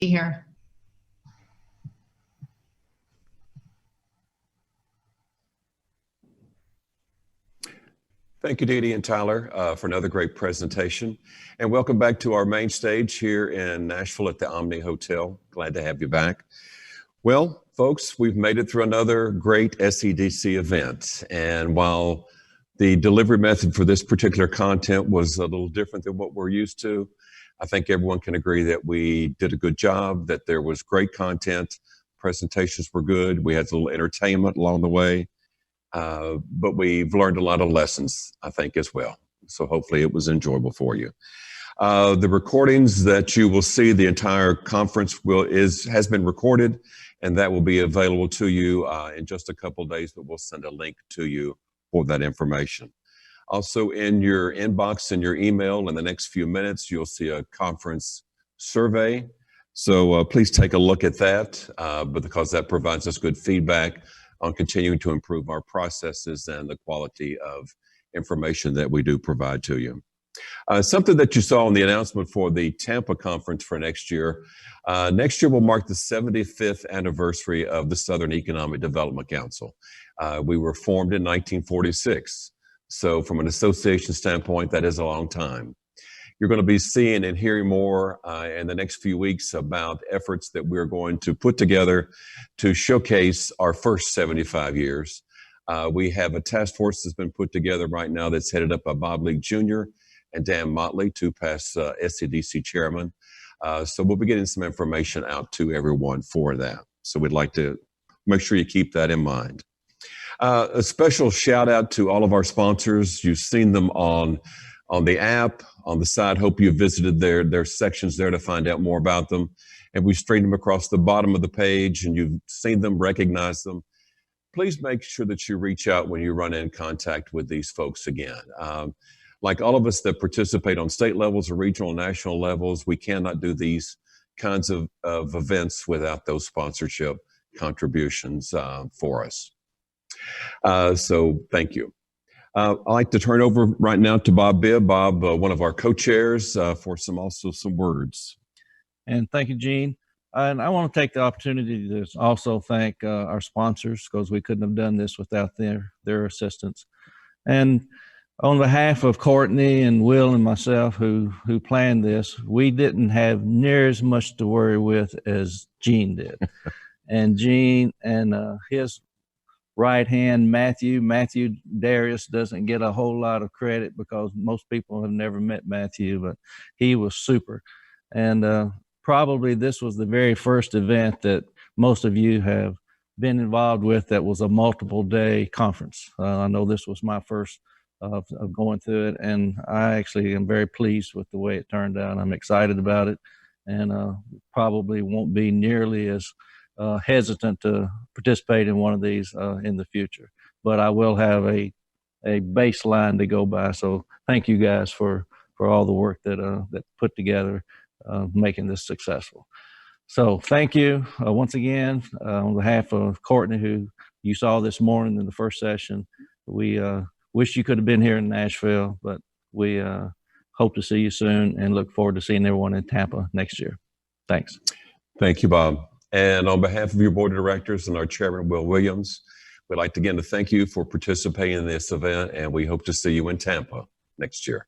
be here. Thank you, Dee Dee and Tyler, for another great presentation. And welcome back to our main stage here in Nashville at the Omni Hotel. Glad to have you back. Well, folks, we've made it through another great SEDC event. And while the delivery method for this particular content was a little different than what we're used to, I think everyone can agree that we did a good job, that there was great content, presentations were good, we had a little entertainment along the way. But we've learned a lot of lessons, I think, as well. So hopefully it was enjoyable for you. The recordings that you will see, the entire conference has been recorded, and that will be available to you in just a couple of days, but we'll send a link to you for that information. Also in your inbox and your email in the next few minutes, you'll see a conference survey. So please take a look at that, because that provides us good feedback on continuing to improve our processes and the quality of information that we do provide to you. Something that you saw in the announcement for the Tampa conference for next year. Next year will mark the 75th anniversary of the Southern Economic Development Council. We were formed in 1946. So from an association standpoint, that is a long time. You're going to be seeing and hearing more in the next few weeks about efforts that we're going to put together to showcase our first 75 years. We have a task force that's been put together right now that's headed up by Bob Leake Jr. and Dan Motley, two past SEDC chairman. So we'll be getting some information out to everyone for that. So we'd like to make sure you keep that in mind. A special shout out to all of our sponsors. You've seen them on the app, on the site. Hope you visited their sections there to find out more about them. And we streamed them across the bottom of the page, and you've seen them, recognized them. Please make sure that you reach out when you run in contact with these folks again. Like all of us that participate on state levels or regional and national levels, we cannot do these kinds of events without those sponsorship contributions for us. So thank you. I'd like to turn over right now to Bob Bibb. Bob, one of our co-chairs, for some words. And thank you, Gene. And I want to take the opportunity to also thank our sponsors, because we couldn't have done this without their assistance. And on behalf of Courtney and Will and myself who planned this, we didn't have near as much to worry with as Gene did. And Gene and his right hand, Matthew Darius, doesn't get a whole lot of credit because most people have never met Matthew, but he was super. And probably this was the very first event that most of you have been involved with that was a multiple day conference. I know this was my first of going through it, and I actually am very pleased with the way it turned out. I'm excited about it, and probably won't be nearly as hesitant to participate in one of these in the future. But I will have a baseline to go by. So thank you guys for all the work that put together making this successful. So thank you once again on behalf of Courtney, who you saw this morning in the first session. We wish you could have been here in Nashville, but we hope to see you soon and look forward to seeing everyone in Tampa next year. Thanks. Thank you, Bob. And on behalf of your board of directors and our chairman, Will Williams, we'd like to again to thank you for participating in this event, and we hope to see you in Tampa next year.